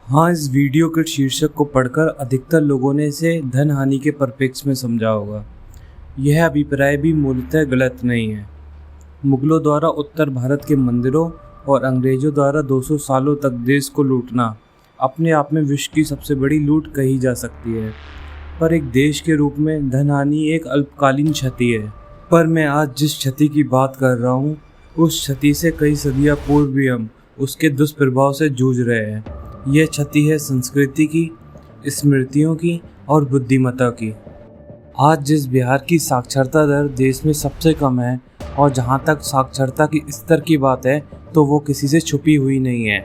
हाँ, इस वीडियो के शीर्षक को पढ़कर अधिकतर लोगों ने इसे धन हानि के परिप्रेक्ष्य में समझा होगा। यह अभिप्राय भी मूलतः गलत नहीं है। मुगलों द्वारा उत्तर भारत के मंदिरों और अंग्रेजों द्वारा 200 सालों तक देश को लूटना अपने आप में विश्व की सबसे बड़ी लूट कही जा सकती है, पर एक देश के रूप में धन हानि एक अल्पकालीन क्षति है। पर मैं आज जिस क्षति की बात कर रहा हूँ, उस क्षति से कई सदियाँ पूर्व भी हम उसके दुष्प्रभाव से जूझ रहे हैं। यह क्षति है संस्कृति की, स्मृतियों की और बुद्धिमत्ता की। आज जिस बिहार की साक्षरता दर देश में सबसे कम है, और जहाँ तक साक्षरता की स्तर की बात है तो वो किसी से छुपी हुई नहीं है।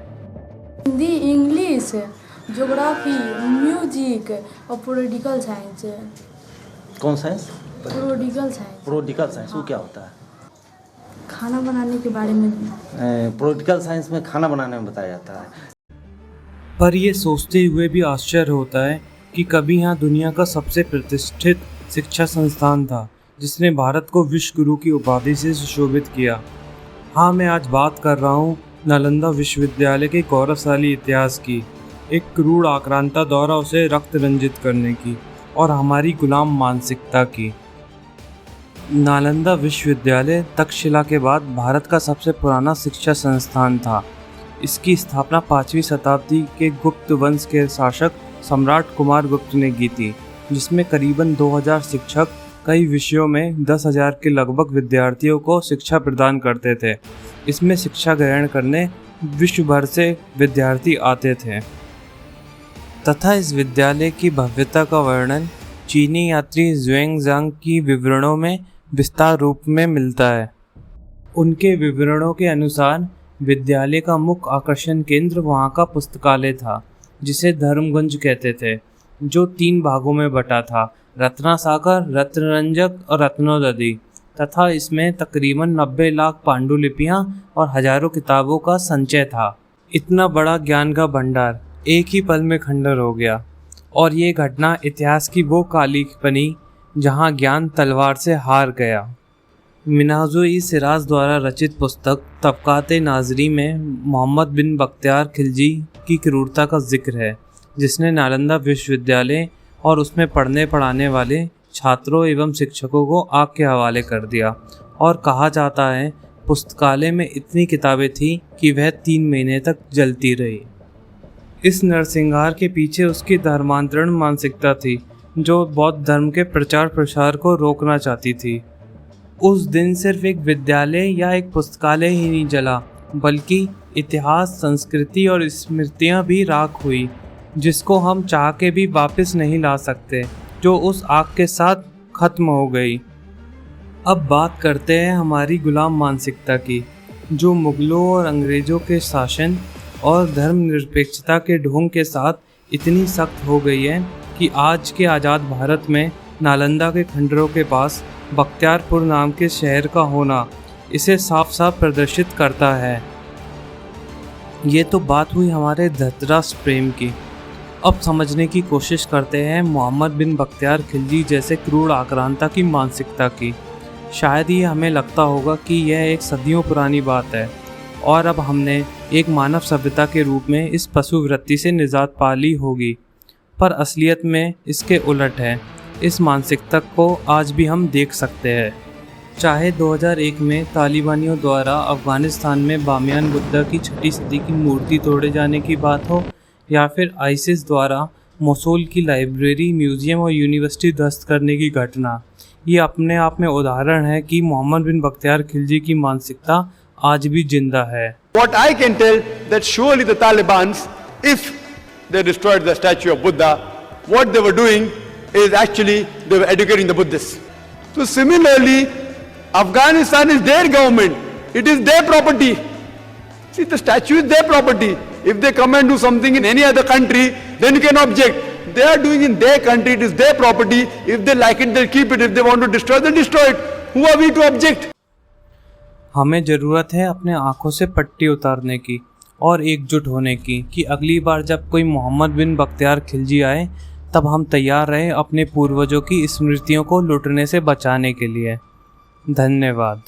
हिंदी, इंग्लिश, ज्योग्राफी, म्यूजिक और पॉलिटिकल साइंस। कौन science? Political science. Political science वो क्या होता है? खाना बनाने के बारे में। पॉलिटिकल साइंस में खाना बनाने में बताया जाता है। पर ये सोचते हुए भी आश्चर्य होता है कि कभी यहाँ दुनिया का सबसे प्रतिष्ठित शिक्षा संस्थान था जिसने भारत को विश्व गुरु की उपाधि से सुशोभित किया। हाँ, मैं आज बात कर रहा हूँ नालंदा विश्वविद्यालय के गौरवशाली इतिहास की, एक क्रूर आक्रांता द्वारा उसे रक्त रंजित करने की और हमारी गुलाम मानसिकता की। नालंदा विश्वविद्यालय तक्षशिला के बाद भारत का सबसे पुराना शिक्षा संस्थान था। इसकी स्थापना 5वीं शताब्दी के गुप्त वंश के शासक सम्राट कुमार गुप्त ने की थी, जिसमें करीबन 2000 शिक्षक कई विषयों में 10,000 के लगभग विद्यार्थियों को शिक्षा प्रदान करते थे। इसमें शिक्षा ग्रहण करने विश्व भर से विद्यार्थी आते थे तथा इस विद्यालय की भव्यता का वर्णन चीनी यात्री ज़ुएंगज़ांग की विवरणों में विस्तार रूप में मिलता है। उनके विवरणों के अनुसार विद्यालय का मुख्य आकर्षण केंद्र वहाँ का पुस्तकालय था, जिसे धर्मगंज कहते थे, जो 3 भागों में बटा था: रत्नासागर, रत्नरंजक और रत्नोदधि, तथा इसमें तकरीबन 90 लाख पांडुलिपियाँ और हजारों किताबों का संचय था। इतना बड़ा ज्ञान का भंडार एक ही पल में खंडर हो गया, और ये घटना इतिहास की वो काली बनी जहाँ ज्ञान तलवार से हार गया। मिन्हाज-ए-सिराज द्वारा रचित पुस्तक तबक़ात-ए-नाज़री में मोहम्मद बिन बख्तियार खिलजी की क्रूरता का जिक्र है, जिसने नालंदा विश्वविद्यालय और उसमें पढ़ने पढ़ाने वाले छात्रों एवं शिक्षकों को आग के हवाले कर दिया। और कहा जाता है पुस्तकालय में इतनी किताबें थीं कि वह 3 महीने तक जलती रही। इस नरसंहार के पीछे उसकी धर्मांतरण मानसिकता थी, जो बौद्ध धर्म के प्रचार प्रसार को रोकना चाहती थी। उस दिन सिर्फ एक विद्यालय या एक पुस्तकालय ही नहीं जला, बल्कि इतिहास, संस्कृति और स्मृतियाँ भी राख हुई, जिसको हम चाह के भी वापस नहीं ला सकते, जो उस आग के साथ खत्म हो गई। अब बात करते हैं हमारी गुलाम मानसिकता की, जो मुगलों और अंग्रेज़ों के शासन और धर्मनिरपेक्षता के ढोंग के साथ इतनी सख्त हो गई है कि आज के आज़ाद भारत में नालंदा के खंडरों के पास बख्तियारपुर नाम के शहर का होना इसे साफ साफ प्रदर्शित करता है। ये तो बात हुई हमारे धृतराष्ट्र प्रेम की। अब समझने की कोशिश करते हैं मोहम्मद बिन बख्तियार खिलजी जैसे क्रूर आक्रांता की मानसिकता की। शायद ये हमें लगता होगा कि यह एक सदियों पुरानी बात है और अब हमने एक मानव सभ्यता के रूप में इस पशु वृत्ति से निजात पा ली होगी, पर असलियत में इसके उलट है। इस मानसिकता को आज भी हम देख सकते हैं। चाहे 2001 में तालिबानियों द्वारा अफ़गानिस्तान में बामियान बुद्धा की 6वीं सदी की मूर्ति तोड़े जाने की बात हो, या फिर आईसिस द्वारा मोसुल की लाइब्रेरी, म्यूज़ियम और यूनिवर्सिटी ध्वस्त करने की घटना, ये अपने आप में उदाहरण है कि मोहम्मद बिन बख्तियार खिलजी की मानसिकता आज भी जिंदा है। What I can tell that surely the Taliban, if they destroyed the statue of Buddha, what they were doing is actually they were educating the Buddhists. So similarly, Afghanistan is their government. It is their property. See, the statue is their property. If they come and do something in any other country, then you can object. They are doing in their country, it is their property. If they like it, they'll keep it. If they want to destroy, then destroy it. Who are we to object? हमें ज़रूरत है अपने आँखों से पट्टी उतारने की और एकजुट होने की, कि अगली बार जब कोई मोहम्मद बिन बख्तियार खिलजी आए, तब हम तैयार रहें अपने पूर्वजों की स्मृतियों को लूटने से बचाने के लिए। धन्यवाद।